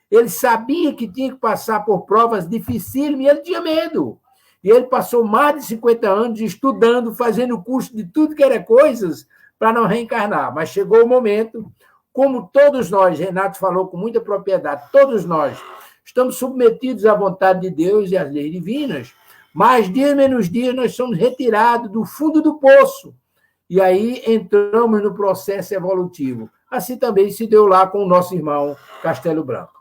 Ele sabia que tinha que passar por provas dificílimas e ele tinha medo. E ele passou mais de 50 anos estudando, fazendo curso de tudo que era coisas para não reencarnar. Mas chegou o momento, como todos nós, Renato falou com muita propriedade, todos nós estamos submetidos à vontade de Deus e às leis divinas, mas dia menos dia nós somos retirados do fundo do poço. E aí entramos no processo evolutivo. Assim também se deu lá com o nosso irmão Castelo Branco.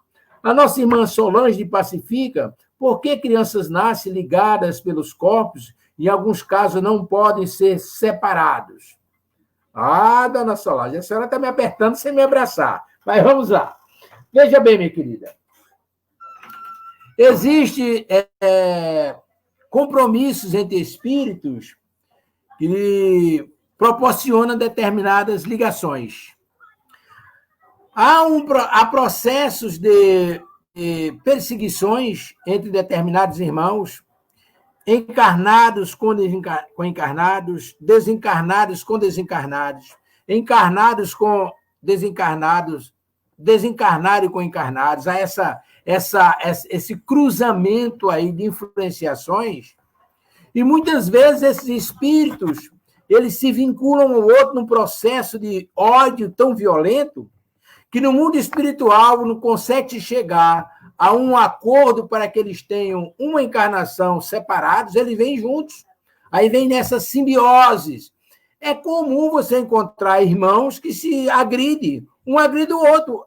A nossa irmã Solange de Pacifica, por que crianças nascem ligadas pelos corpos e, em alguns casos, não podem ser separados? Ah, dona Solange, a senhora está me apertando sem me abraçar. Mas vamos lá. Veja bem, minha querida. Existem compromissos entre espíritos que proporcionam determinadas ligações. Há processos de perseguições entre determinados irmãos, encarnados com encarnados, desencarnados com desencarnados, encarnados com desencarnados, desencarnados com encarnados. Há esse cruzamento aí de influenciações, e muitas vezes esses espíritos eles se vinculam ao outro num processo de ódio tão violento que no mundo espiritual não consegue chegar a um acordo para que eles tenham uma encarnação separados, eles vêm juntos. Aí vem nessas simbioses, É comum você encontrar irmãos que se agridem, um agride o outro,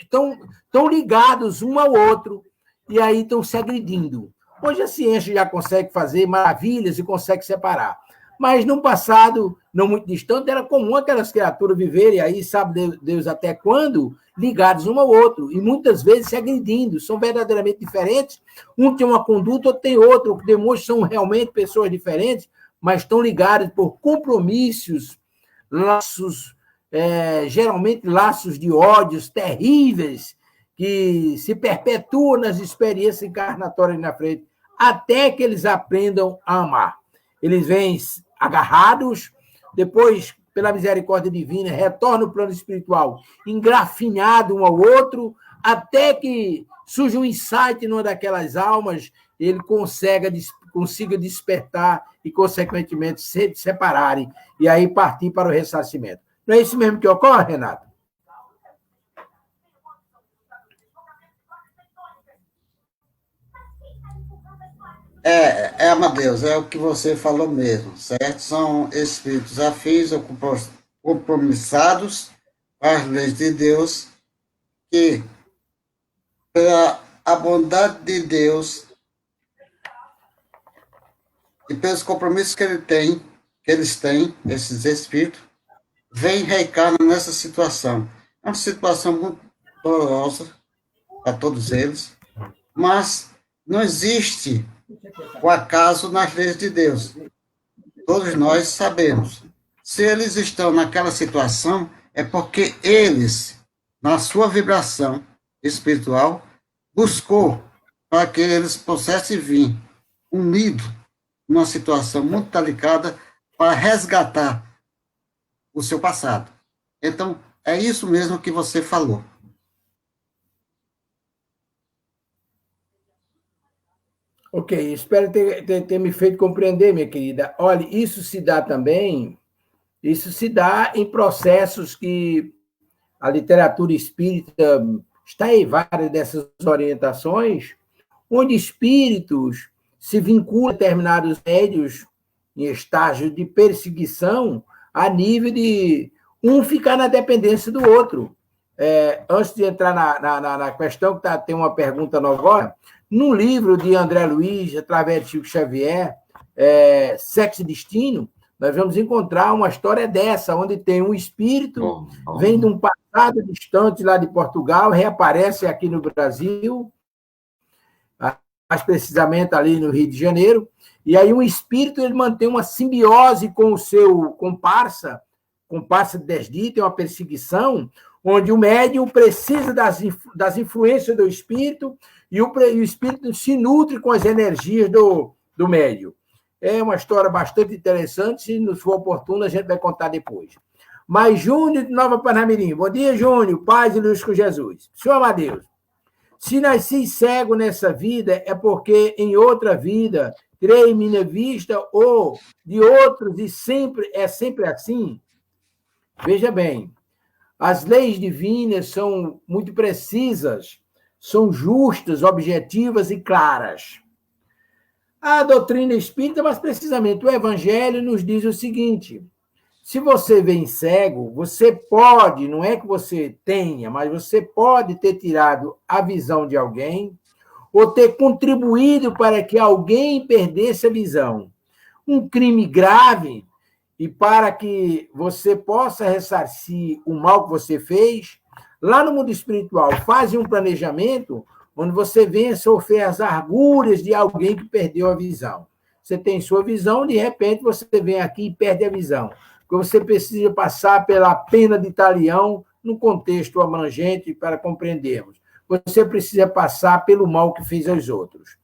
estão ligados um ao outro, e aí estão se agredindo. Hoje a ciência já consegue fazer maravilhas e consegue separar. Mas no passado, não muito distante, era comum aquelas criaturas viverem aí, sabe Deus até quando, ligados um ao outro, e muitas vezes se agredindo, são verdadeiramente diferentes, um tem uma conduta, outro tem outra, o que demonstra que são realmente pessoas diferentes, mas estão ligados por compromissos, laços, geralmente laços de ódios terríveis, que se perpetuam nas experiências encarnatórias na frente, até que eles aprendam a amar. Eles vêm agarrados, depois, pela misericórdia divina, retornam ao plano espiritual, engrafinhado um ao outro, até que surge um insight numa daquelas almas, ele consiga despertar e, consequentemente, se separarem, e aí partir para o ressarcimento. Não é isso mesmo que ocorre, Renato? Amadeus, é o que você falou mesmo, certo? São espíritos afins ou compromissados com as leis de Deus, que, pela a bondade de Deus e pelos compromissos que eles têm, esses espíritos, vem reencarnar nessa situação. É uma situação muito dolorosa para todos eles, mas não existe o acaso nas leis de Deus. Todos nós sabemos. Se eles estão naquela situação, é porque eles, na sua vibração espiritual, buscou para que eles pudessem vir unidos numa situação muito delicada para resgatar o seu passado. Então, é isso mesmo que você falou. Ok, espero ter me feito compreender, minha querida. Olha, isso se dá em processos que a literatura espírita está em várias dessas orientações, onde espíritos se vinculam a determinados médios em estágio de perseguição a nível de um ficar na dependência do outro. Antes de entrar na questão, que tem uma pergunta nova agora, no livro de André Luiz, através de Chico Xavier, Sexo e Destino, nós vamos encontrar uma história dessa, onde tem um espírito, vem de um passado distante lá de Portugal, reaparece aqui no Brasil, mais precisamente ali no Rio de Janeiro, e aí um espírito ele mantém uma simbiose com o seu comparsa desdito, tem uma perseguição, onde o médium precisa das influências do espírito e o espírito se nutre com as energias do médium. É uma história bastante interessante, se nos for oportuno, a gente vai contar depois. Mas Júnior de Nova Parnamirim. Bom dia, Júnior. Paz e luz com Jesus. Senhor Amadeus, se nasci cego nessa vida, é porque em outra vida terei minha vista ou de outros e é sempre assim? Veja bem, as leis divinas são muito precisas, são justas, objetivas e claras. A doutrina espírita, mas precisamente o Evangelho, nos diz o seguinte: se você vem cego, você pode, não é que você tenha, mas você pode ter tirado a visão de alguém ou ter contribuído para que alguém perdesse a visão. Um crime grave, e para que você possa ressarcir o mal que você fez, lá no mundo espiritual, faz um planejamento onde você venha sofrer as argúrias de alguém que perdeu a visão. Você tem sua visão, de repente você vem aqui e perde a visão. Porque você precisa passar pela pena de talião no contexto abrangente para compreendermos. Você precisa passar pelo mal que fez aos outros.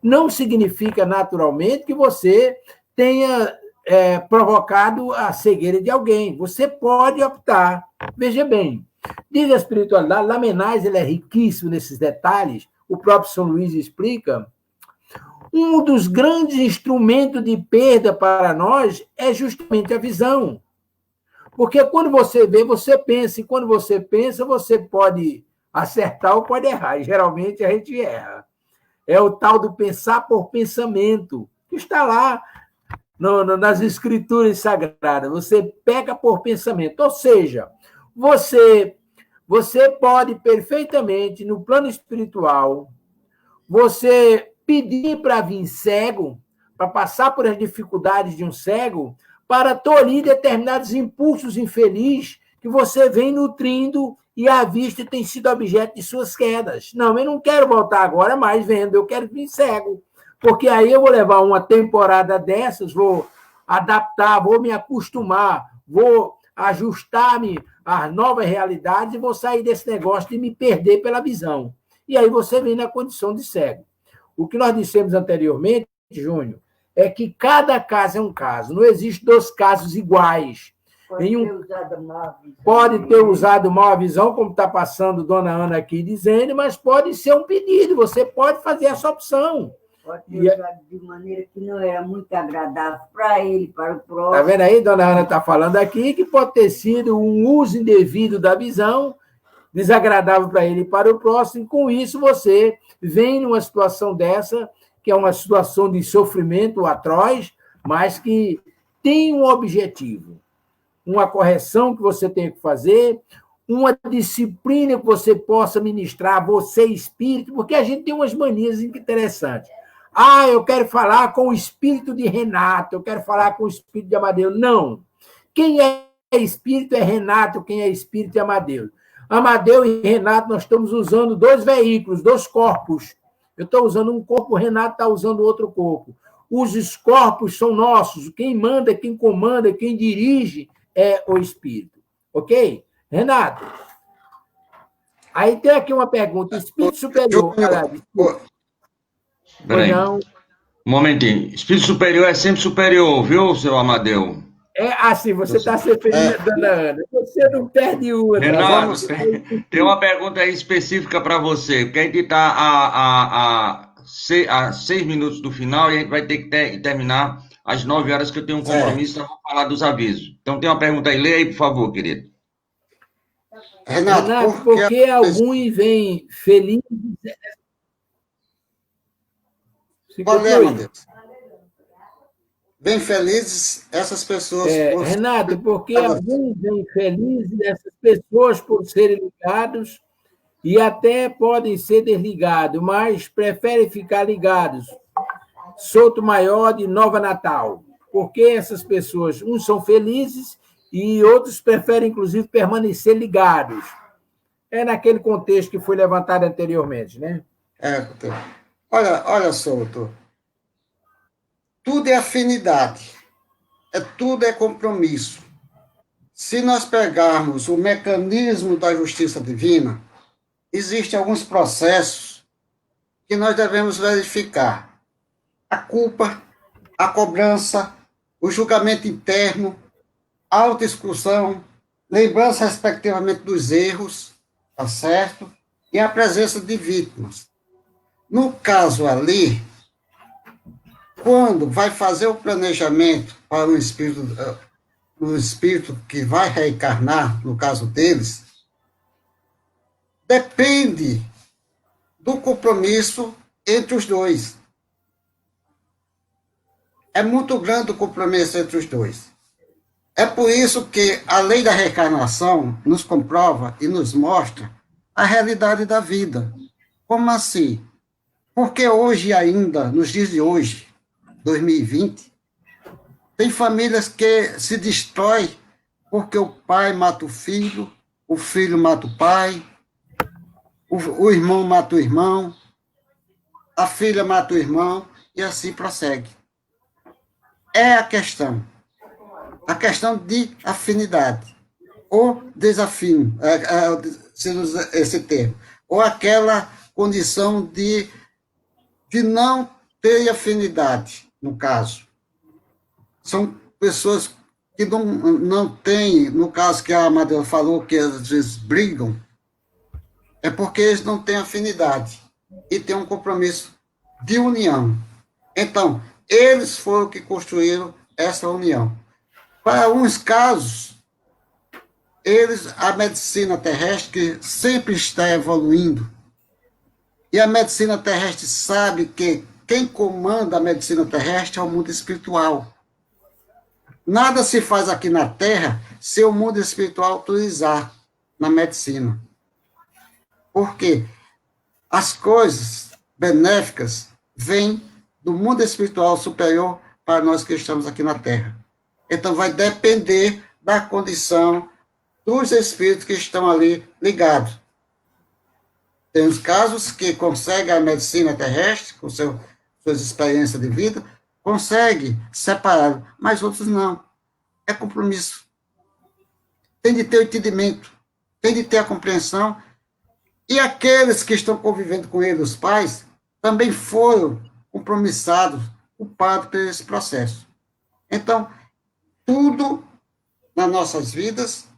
Não significa, naturalmente, que você tenha provocado a cegueira de alguém. Você pode optar. Veja bem, diz a espiritualidade, Lamennais ele é riquíssimo nesses detalhes, o próprio São Luís explica, um dos grandes instrumentos de perda para nós é justamente a visão. Porque quando você vê, você pensa, e quando você pensa, você pode acertar ou pode errar, e geralmente a gente erra. É o tal do pensar por pensamento, que está lá nas escrituras sagradas. Você peca por pensamento. Ou seja, você pode perfeitamente, no plano espiritual, você pedir para vir cego, para passar por as dificuldades de um cego, para tolir determinados impulsos infelizes que você vem nutrindo e a vista tem sido objeto de suas quedas. Não, eu não quero voltar agora mais vendo, eu quero vir cego. Porque aí eu vou levar uma temporada dessas, vou adaptar, vou me acostumar, vou ajustar-me às novas realidades e vou sair desse negócio de me perder pela visão. E aí você vem na condição de cego. O que nós dissemos anteriormente, Júnior, é que cada caso é um caso. Não existe dois casos iguais. Pode ter usado mal a visão, como está passando Dona Ana aqui dizendo, mas pode ser um pedido. Você pode fazer essa opção. Pode ter usado de maneira que não era muito agradável para ele, para o próximo. Está vendo aí? Dona Ana está falando aqui que pode ter sido um uso indevido da visão, desagradável para ele e para o próximo, e com isso você vem numa situação dessa, que é uma situação de sofrimento atroz, mas que tem um objetivo, uma correção que você tem que fazer, uma disciplina que você possa ministrar, você espírito, porque a gente tem umas manias interessantes. Ah, eu quero falar com o espírito de Renato, eu quero falar com o espírito de Amadeu. Não. Quem é espírito é Renato, quem é espírito é Amadeu. Amadeu e Renato, nós estamos usando dois veículos, dois corpos. Eu estou usando um corpo, o Renato está usando outro corpo. Os corpos são nossos. Quem manda, quem comanda, quem dirige é o espírito. Ok? Renato? Aí tem aqui uma pergunta. Espírito superior. Peraí. Um momentinho. Espírito superior é sempre superior, viu, seu Amadeu? É assim, você está se referindo a Dona Ana. Você não perde uma. Renato, tem uma pergunta aí específica para você, porque a gente está a 6 minutos do final e a gente vai ter que terminar às 9 horas, que eu tenho um compromisso, então vou falar dos avisos. Então tem uma pergunta aí, lê aí, por favor, querido. Renato, por que alguns vêm felizes... Qual é, meu Deus? Bem felizes essas pessoas. Renato, porque alguns vêm felizes essas pessoas por serem ligados e até podem ser desligados, mas preferem ficar ligados. Souto Maior de Nova Natal. Porque essas pessoas, uns são felizes e outros preferem, inclusive, permanecer ligados. É naquele contexto que foi levantado anteriormente, né? Olha, Souto. Tudo é afinidade. Tudo é compromisso. Se nós pegarmos o mecanismo da justiça divina, existem alguns processos que nós devemos verificar. A culpa, a cobrança, o julgamento interno, a autoexclusão, lembrança respectivamente dos erros, tá certo? E a presença de vítimas. No caso ali, quando vai fazer o planejamento para o espírito que vai reencarnar, no caso deles, depende do compromisso entre os dois. É muito grande o compromisso entre os dois. É por isso que a lei da reencarnação nos comprova e nos mostra a realidade da vida. Como assim? Porque hoje ainda, nos dias de hoje, 2020, tem famílias que se destroem porque o pai mata o filho mata o pai, o irmão mata o irmão, a filha mata o irmão, e assim prossegue. É a questão de afinidade, ou desafio, se usa esse termo, ou aquela condição de não ter afinidade, no caso. São pessoas que não têm, no caso que a Amadeu falou, que às vezes brigam, é porque eles não têm afinidade e têm um compromisso de união. Então, eles foram que construíram essa união. Para alguns casos, a medicina terrestre sempre está evoluindo, e a medicina terrestre sabe que quem comanda a medicina terrestre é o mundo espiritual. Nada se faz aqui na Terra se o mundo espiritual autorizar na medicina. Por quê? As coisas benéficas vêm do mundo espiritual superior para nós que estamos aqui na Terra. Então, vai depender da condição dos espíritos que estão ali ligados. Tem os casos que conseguem a medicina terrestre, com suas experiências de vida, consegue separar, mas outros não. É compromisso. Tem de ter o entendimento, tem de ter a compreensão. E aqueles que estão convivendo com ele, os pais, também foram compromissados, culpados por esse processo. Então, tudo nas nossas vidas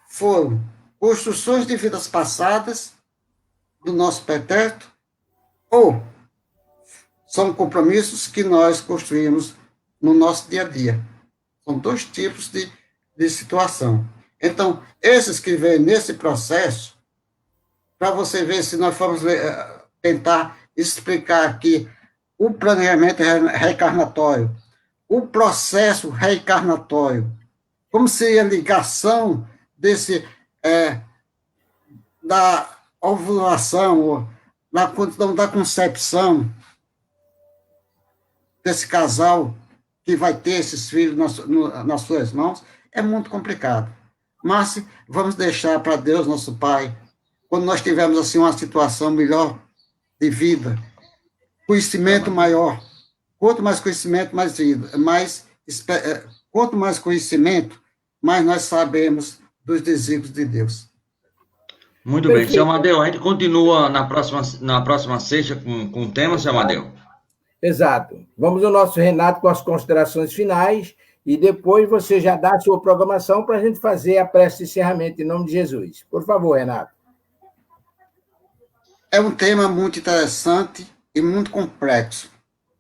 foram construções de vidas passadas, do nosso pretérito, ou são compromissos que nós construímos no nosso dia a dia. São dois tipos de situação. Então, esses que vêm nesse processo, para você ver se nós formos tentar explicar aqui o planejamento reencarnatório, o processo reencarnatório, como seria a ligação desse, da ovulação, da concepção desse casal que vai ter esses filhos nas suas mãos, é muito complicado. Mas vamos deixar para Deus, nosso Pai, quando nós tivermos assim uma situação melhor de vida, conhecimento maior. Quanto mais conhecimento, mais vida. Quanto mais conhecimento, mais nós sabemos dos desígnios de Deus. Muito bem. Seu Amadeu, a gente continua na próxima sexta com o tema, seu Amadeu? Exato. Vamos ao nosso Renato com as considerações finais e depois você já dá a sua programação para a gente fazer a prece de encerramento em nome de Jesus. Por favor, Renato. É um tema muito interessante e muito complexo,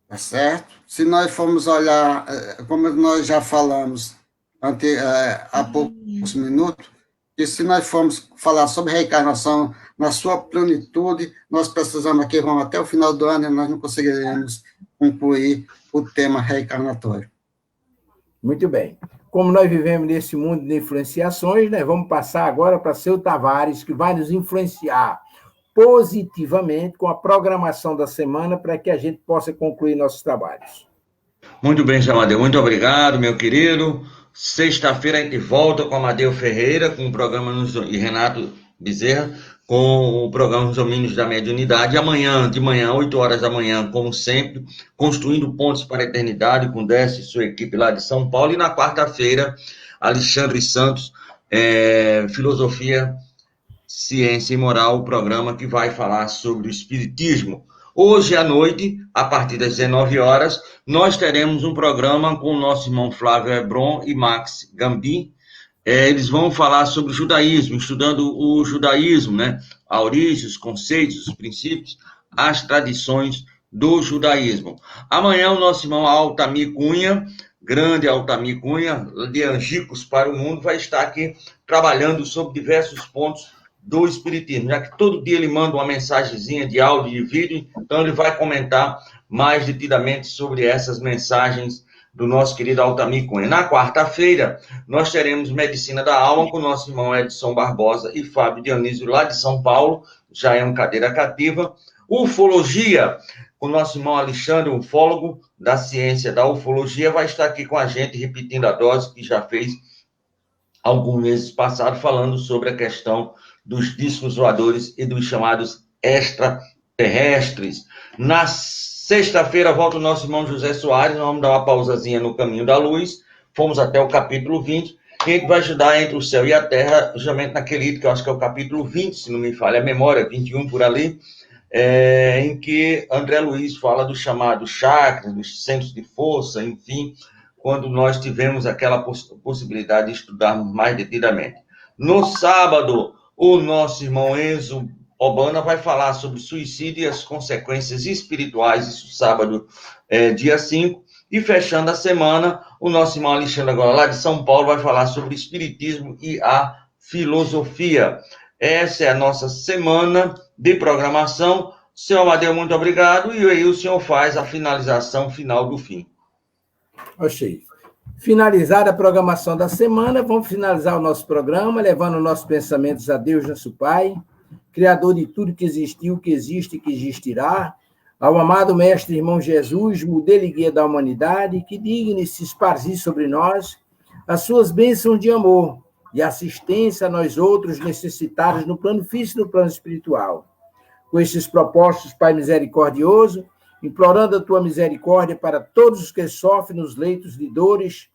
tá certo? Se nós formos olhar, como nós já falamos há poucos minutos, que se nós formos falar sobre reencarnação na sua plenitude, nós precisamos aqui, vamos até o final do ano, e nós não conseguiremos concluir o tema reencarnatório. Muito bem. Como nós vivemos nesse mundo de influenciações, né, vamos passar agora para seu Tavares, que vai nos influenciar positivamente com a programação da semana para que a gente possa concluir nossos trabalhos. Muito bem, seu Amadeu. Muito obrigado, meu querido. Sexta-feira a gente volta com Amadeu Ferreira, com o programa e Renato Bezerra, com o programa Nos Domínios da Mediunidade. Amanhã, de manhã, 8 horas da manhã, como sempre, Construindo Pontes para a Eternidade, com Décio e sua equipe lá de São Paulo. E na quarta-feira, Alexandre Santos, Filosofia, Ciência e Moral, o programa que vai falar sobre o Espiritismo. Hoje à noite, a partir das 19 horas, nós teremos um programa com o nosso irmão Flávio Hebron e Max Gambi. Eles vão falar sobre o judaísmo, estudando o judaísmo, né? A origem, os conceitos, os princípios, as tradições do judaísmo. Amanhã, o nosso irmão Altamir Cunha, grande Altamir Cunha, de Angicos para o Mundo, vai estar aqui trabalhando sobre diversos pontos do Espiritismo, já que todo dia ele manda uma mensagenzinha de áudio e de vídeo, então ele vai comentar mais detidamente sobre essas mensagens do nosso querido Altamir Cunha. Na quarta-feira, nós teremos Medicina da Alma com o nosso irmão Edson Barbosa e Fábio Dionísio, lá de São Paulo, já é uma cadeira cativa. Ufologia, com o nosso irmão Alexandre, ufólogo da ciência da ufologia, vai estar aqui com a gente, repetindo a dose que já fez alguns meses passados, falando sobre a questão dos discos voadores e dos chamados extraterrestres. Na sexta-feira volta o nosso irmão José Soares, nós vamos dar uma pausazinha no Caminho da Luz, fomos até o capítulo 20, e a gente vai ajudar entre o céu e a terra, justamente naquele item que eu acho que é o capítulo 20, se não me falha a memória, 21 por ali, em que André Luiz fala dos chamados chakras, dos centros de força, enfim, quando nós tivemos aquela possibilidade de estudarmos mais detidamente. No sábado, o nosso irmão Enzo Obana vai falar sobre suicídio e as consequências espirituais, isso sábado, dia 5. E fechando a semana, o nosso irmão Alexandre, agora lá de São Paulo, vai falar sobre espiritismo e a filosofia. Essa é a nossa semana de programação. Senhor Amadeu, muito obrigado. E aí o senhor faz a finalização final do fim. Achei. Finalizada a programação da semana, vamos finalizar o nosso programa, levando nossos pensamentos a Deus, nosso Pai, Criador de tudo que existiu, que existe e que existirá, ao amado Mestre Irmão Jesus, modelo e guia da humanidade, que digne se esparzir sobre nós as suas bênçãos de amor e assistência a nós outros necessitados no plano físico e no plano espiritual. Com estes propósitos, Pai misericordioso, implorando a tua misericórdia para todos os que sofrem nos leitos de dores,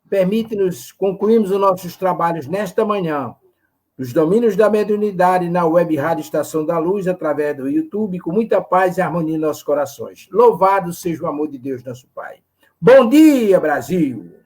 permite-nos concluirmos os nossos trabalhos nesta manhã, nos domínios da mediunidade, na web Rádio Estação da Luz, através do YouTube, com muita paz e harmonia em nossos corações. Louvado seja o amor de Deus, nosso Pai. Bom dia, Brasil!